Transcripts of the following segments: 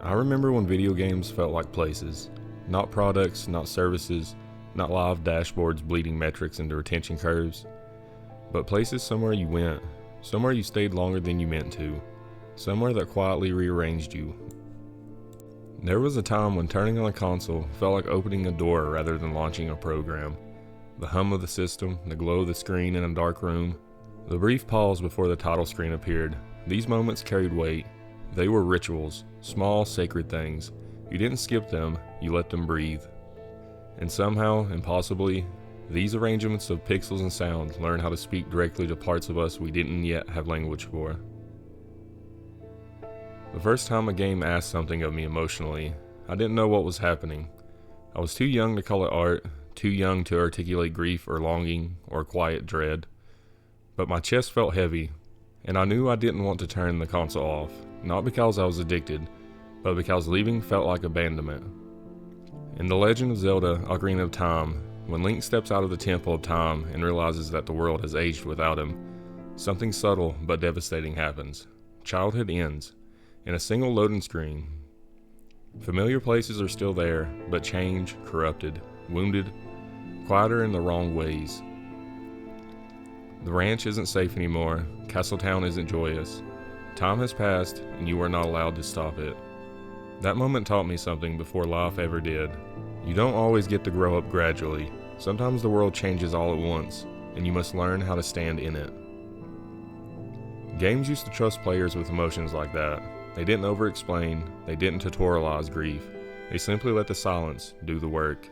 I remember when video games felt like places. Not products, not services, not live dashboards bleeding metrics into retention curves, but places somewhere you went, somewhere you stayed longer than you meant to, somewhere that quietly rearranged you. There was a time when turning on a console felt like opening a door rather than launching a program. The hum of the system, the glow of the screen in a dark room, the brief pause before the title screen appeared. These moments carried weight. They were rituals, small, sacred things. You didn't skip them, you let them breathe. And somehow, impossibly, these arrangements of pixels and sound learn how to speak directly to parts of us we didn't yet have language for. The first time a game asked something of me emotionally, I didn't know what was happening. I was too young to call it art, too young to articulate grief or longing or quiet dread. But my chest felt heavy, and I knew I didn't want to turn the console off, not because I was addicted, but because leaving felt like abandonment. In The Legend of Zelda: Ocarina of Time, when Link steps out of the Temple of Time and realizes that the world has aged without him, something subtle but devastating happens. Childhood ends, in a single loading screen. Familiar places are still there, but changed, corrupted, wounded, quieter in the wrong ways. The ranch isn't safe anymore, Castletown isn't joyous. Time has passed, and you are not allowed to stop it. That moment taught me something before life ever did. You don't always get to grow up gradually. Sometimes the world changes all at once, and you must learn how to stand in it. Games used to trust players with emotions like that. They didn't over-explain, they didn't tutorialize grief. They simply let the silence do the work.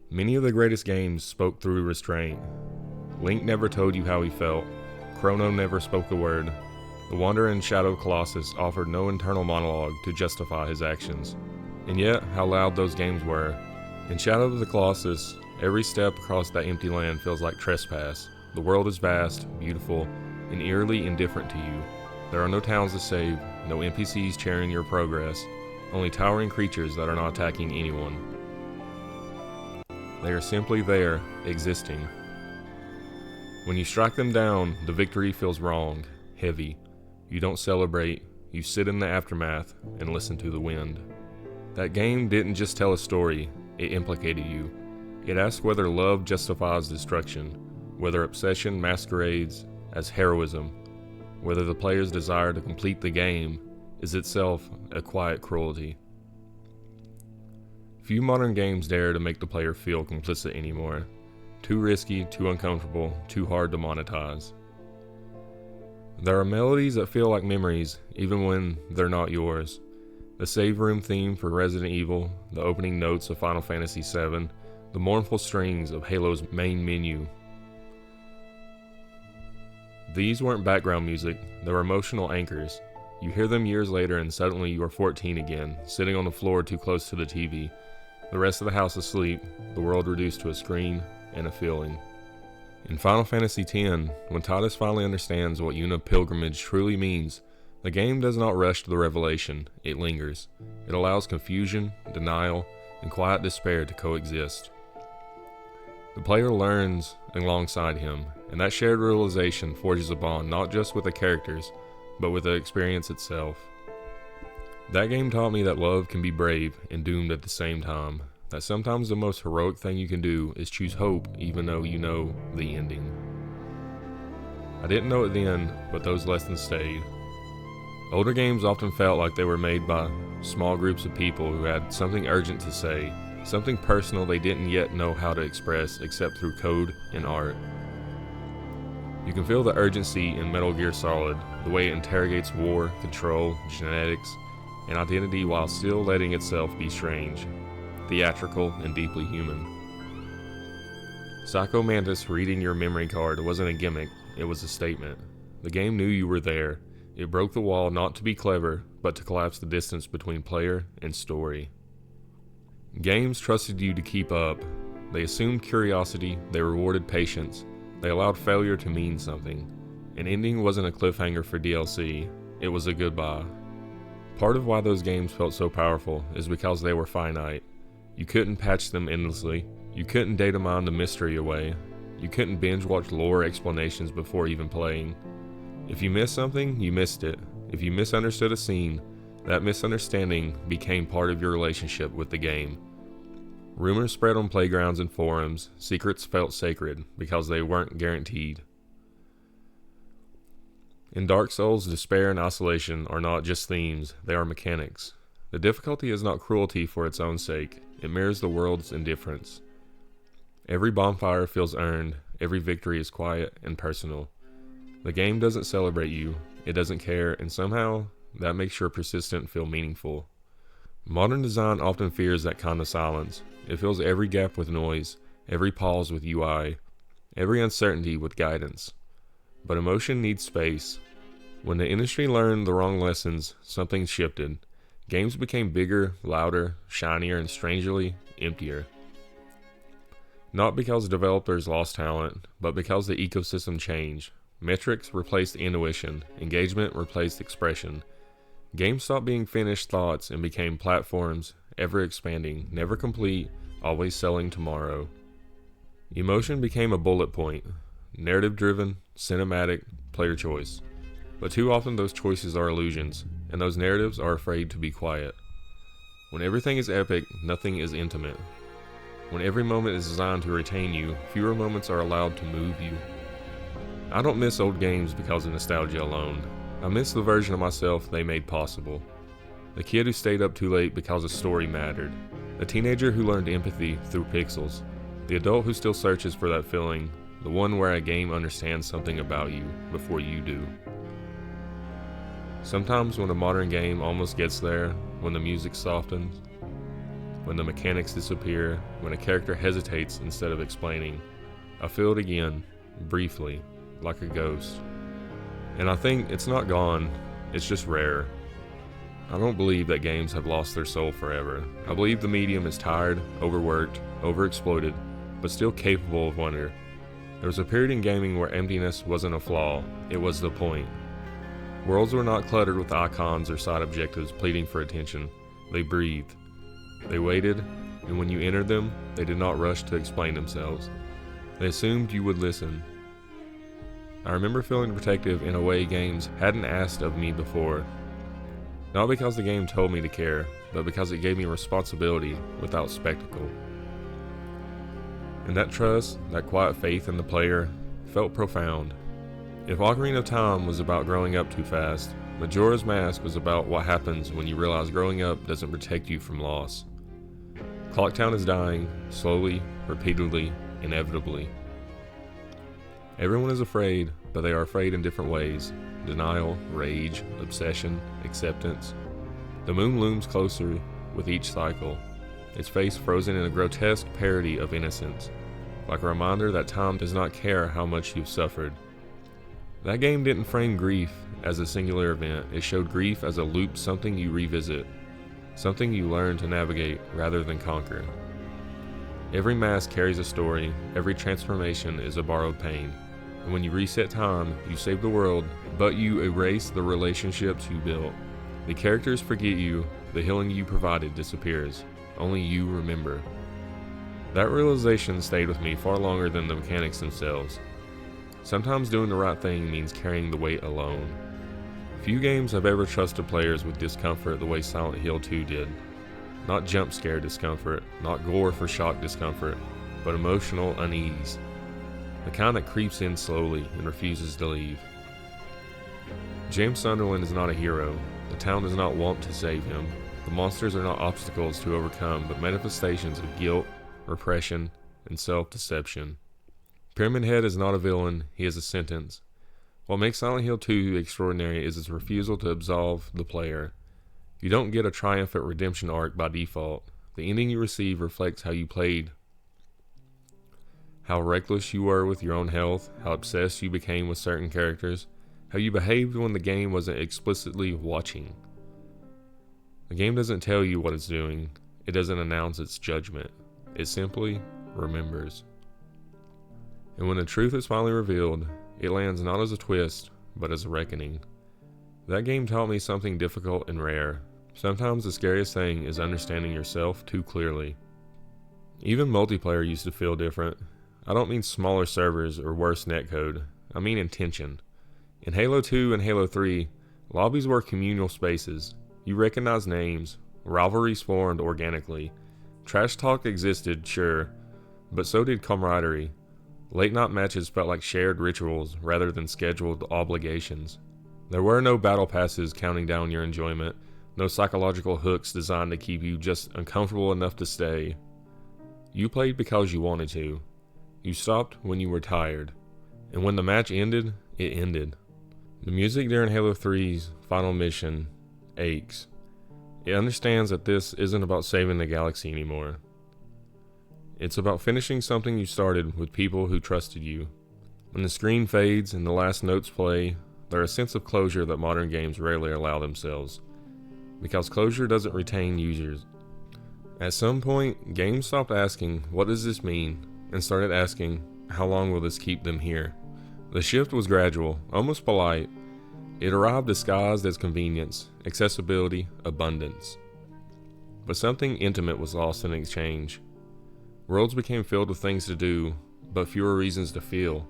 Many of the greatest games spoke through restraint. Link never told you how he felt. Chrono never spoke a word. The Wanderer in Shadow of Colossus offered no internal monologue to justify his actions. And yet, how loud those games were. In Shadow of the Colossus, every step across that empty land feels like trespass. The world is vast, beautiful, and eerily indifferent to you. There are no towns to save, no NPCs cheering your progress, only towering creatures that are not attacking anyone. They are simply there, existing. When you strike them down, the victory feels wrong, heavy. You don't celebrate, you sit in the aftermath and listen to the wind. That game didn't just tell a story, it implicated you. It asked whether love justifies destruction, whether obsession masquerades as heroism, whether the player's desire to complete the game is itself a quiet cruelty. Few modern games dare to make the player feel complicit anymore. Too risky, too uncomfortable, too hard to monetize. There are melodies that feel like memories, even when they're not yours. The save room theme for Resident Evil, the opening notes of Final Fantasy VII, the mournful strings of Halo's main menu. These weren't background music, they were emotional anchors. You hear them years later and suddenly you are 14 again, sitting on the floor too close to the TV. The rest of the house asleep, the world reduced to a screen and a feeling. In Final Fantasy X, when Tidus finally understands what Yuna pilgrimage truly means, the game does not rush to the revelation, it lingers. It allows confusion, denial, and quiet despair to coexist. The player learns alongside him, and that shared realization forges a bond not just with the characters, but with the experience itself. That game taught me that love can be brave and doomed at the same time, that sometimes the most heroic thing you can do is choose hope even though you know the ending. I didn't know it then, but those lessons stayed. Older games often felt like they were made by small groups of people who had something urgent to say, something personal they didn't yet know how to express except through code and art. You can feel the urgency in Metal Gear Solid, the way it interrogates war, control, genetics, and identity while still letting itself be strange, theatrical, and deeply human. Psycho Mantis reading your memory card wasn't a gimmick, it was a statement. The game knew you were there. It broke the wall not to be clever, but to collapse the distance between player and story. Games trusted you to keep up. They assumed curiosity, they rewarded patience, they allowed failure to mean something. An ending wasn't a cliffhanger for DLC, it was a goodbye. Part of why those games felt so powerful is because they were finite. You couldn't patch them endlessly, you couldn't data mine the mystery away, you couldn't binge watch lore explanations before even playing. If you missed something, you missed it. If you misunderstood a scene, that misunderstanding became part of your relationship with the game. Rumors spread on playgrounds and forums. Secrets felt sacred because they weren't guaranteed. In Dark Souls, despair and isolation are not just themes, they are mechanics. The difficulty is not cruelty for its own sake, it mirrors the world's indifference. Every bonfire feels earned, every victory is quiet and personal. The game doesn't celebrate you, it doesn't care, and somehow that makes your persistence feel meaningful. Modern design often fears that kind of silence. It fills every gap with noise, every pause with UI, every uncertainty with guidance. But emotion needs space. When the industry learned the wrong lessons, something shifted. Games became bigger, louder, shinier, and strangely emptier. Not because developers lost talent, but because the ecosystem changed. Metrics replaced intuition, engagement replaced expression. Games stopped being finished thoughts and became platforms, ever expanding, never complete, always selling tomorrow. Emotion became a bullet point, narrative driven, cinematic, player choice. But too often those choices are illusions, and those narratives are afraid to be quiet. When everything is epic, nothing is intimate. When every moment is designed to retain you, fewer moments are allowed to move you. I don't miss old games because of nostalgia alone. I miss the version of myself they made possible. The kid who stayed up too late because a story mattered. The teenager who learned empathy through pixels. The adult who still searches for that feeling. The one where a game understands something about you before you do. Sometimes when a modern game almost gets there, when the music softens, when the mechanics disappear, when a character hesitates instead of explaining, I feel it again, briefly, like a ghost. And I think it's not gone, it's just rare. I don't believe that games have lost their soul forever. I believe the medium is tired, overworked, overexploited, but still capable of wonder. There was a period in gaming where emptiness wasn't a flaw, it was the point. Worlds were not cluttered with icons or side objectives pleading for attention. They breathed. They waited, and when you entered them, they did not rush to explain themselves. They assumed you would listen. I remember feeling protective in a way games hadn't asked of me before. Not because the game told me to care, but because it gave me responsibility without spectacle. And that trust, that quiet faith in the player, felt profound. If Ocarina of Time was about growing up too fast, Majora's Mask was about what happens when you realize growing up doesn't protect you from loss. Clocktown is dying, slowly, repeatedly, inevitably. Everyone is afraid, but they are afraid in different ways. Denial, rage, obsession, acceptance. The moon looms closer with each cycle, its face frozen in a grotesque parody of innocence, like a reminder that time does not care how much you've suffered. That game didn't frame grief as a singular event, it showed grief as a loop, something you revisit, something you learn to navigate rather than conquer. Every mask carries a story, every transformation is a borrowed pain, and when you reset time, you save the world, but you erase the relationships you built. The characters forget you, the healing you provided disappears, only you remember. That realization stayed with me far longer than the mechanics themselves. Sometimes doing the right thing means carrying the weight alone. Few games have ever trusted players with discomfort the way Silent Hill 2 did. Not jump scare discomfort, not gore for shock discomfort, but emotional unease. The kind that creeps in slowly and refuses to leave. James Sunderland is not a hero. The town does not want to save him. The monsters are not obstacles to overcome, but manifestations of guilt, repression, and self-deception. Pyramid Head is not a villain, he is a sentence. What makes Silent Hill 2 extraordinary is its refusal to absolve the player. You don't get a triumphant redemption arc by default. The ending you receive reflects how you played, how reckless you were with your own health, how obsessed you became with certain characters, how you behaved when the game wasn't explicitly watching. The game doesn't tell you what it's doing, it doesn't announce its judgment, it simply remembers. And when the truth is finally revealed, it lands not as a twist, but as a reckoning. That game taught me something difficult and rare. Sometimes the scariest thing is understanding yourself too clearly. Even multiplayer used to feel different. I don't mean smaller servers or worse netcode, I mean intention. In Halo 2 and Halo 3, Lobbies were communal spaces. You recognized names, rivalries formed organically. Trash talk existed, sure, but so did camaraderie. Late night matches felt like shared rituals rather than scheduled obligations. There were no battle passes counting down your enjoyment, no psychological hooks designed to keep you just uncomfortable enough to stay. You played because you wanted to. You stopped when you were tired. And when the match ended, it ended. The music during Halo 3's final mission aches. It understands that this isn't about saving the galaxy anymore. It's about finishing something you started with people who trusted you. When the screen fades and the last notes play, there's a sense of closure that modern games rarely allow themselves. Because closure doesn't retain users. At some point, games stopped asking, "What does this mean?" and started asking, "How long will this keep them here?" The shift was gradual, almost polite. It arrived disguised as convenience, accessibility, abundance. But something intimate was lost in exchange. Worlds became filled with things to do, but fewer reasons to feel.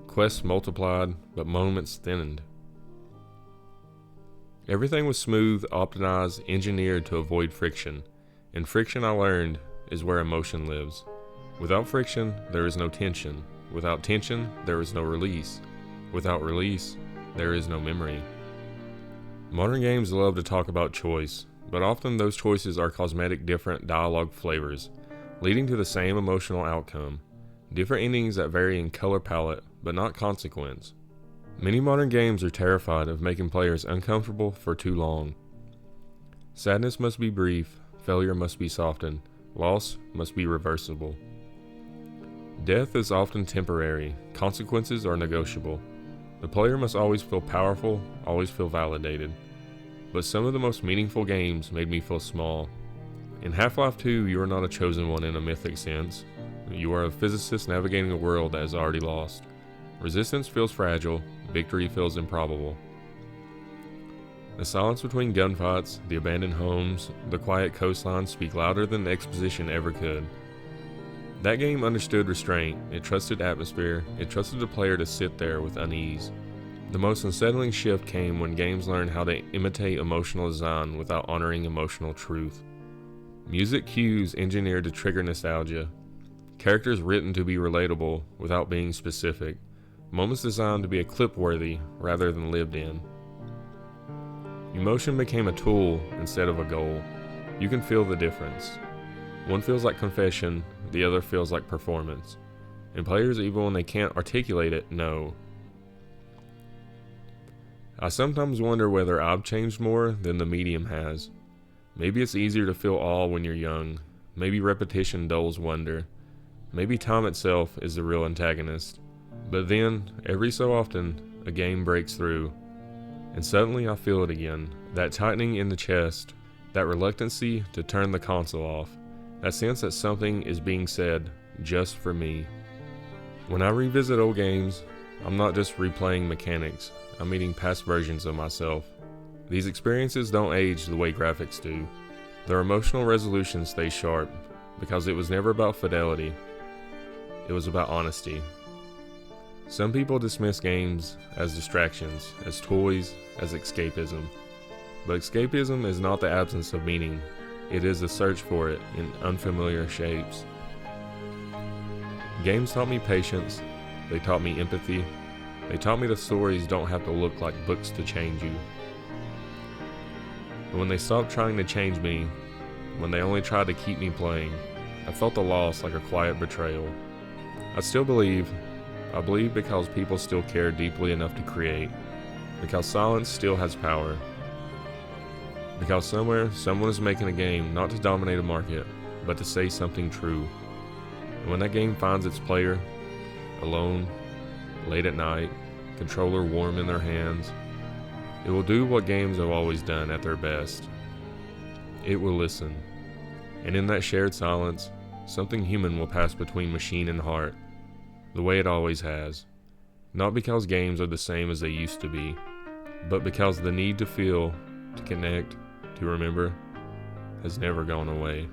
Quests multiplied, but moments thinned. Everything was smooth, optimized, engineered to avoid friction. And friction, I learned, is where emotion lives. Without friction, there is no tension. Without tension, there is no release. Without release, there is no memory. Modern games love to talk about choice, but often those choices are cosmetic different dialogue flavors, leading to the same emotional outcome. Different endings that vary in color palette, but not consequence. Many modern games are terrified of making players uncomfortable for too long. Sadness must be brief, failure must be softened, loss must be reversible. Death is often temporary, consequences are negotiable. The player must always feel powerful, always feel validated. But some of the most meaningful games made me feel small. In Half-Life 2, you are not a chosen one in a mythic sense. You are a physicist navigating a world that is already lost. Resistance feels fragile, victory feels improbable. The silence between gunfights, the abandoned homes, the quiet coastlines speak louder than the exposition ever could. That game understood restraint, it trusted atmosphere, it trusted the player to sit there with unease. The most unsettling shift came when games learned how to imitate emotional design without honoring emotional truth. Music cues engineered to trigger nostalgia. Characters written to be relatable without being specific. Moments designed to be clip-worthy rather than lived in. Emotion became a tool instead of a goal. You can feel the difference. One feels like confession, the other feels like performance. And players, even when they can't articulate it, know. I sometimes wonder whether I've changed more than the medium has. Maybe it's easier to feel awe when you're young. Maybe repetition dulls wonder. Maybe time itself is the real antagonist. But then, every so often, a game breaks through. And suddenly I feel it again. That tightening in the chest. That reluctancy to turn the console off. That sense that something is being said just for me. When I revisit old games, I'm not just replaying mechanics. I'm meeting past versions of myself. These experiences don't age the way graphics do. Their emotional resolution stays sharp, because it was never about fidelity. It was about honesty. Some people dismiss games as distractions, as toys, as escapism. But escapism is not the absence of meaning. It is the search for it in unfamiliar shapes. Games taught me patience. They taught me empathy. They taught me the stories don't have to look like books to change you. And when they stopped trying to change me, when they only tried to keep me playing, I felt the loss like a quiet betrayal. I still believe. I believe because people still care deeply enough to create. Because silence still has power. Because somewhere, someone is making a game not to dominate a market, but to say something true. And when that game finds its player, alone, late at night, controller warm in their hands, it will do what games have always done at their best. It will listen. And in that shared silence, something human will pass between machine and heart, the way it always has. Not because games are the same as they used to be, but because the need to feel, to connect, to remember, has never gone away.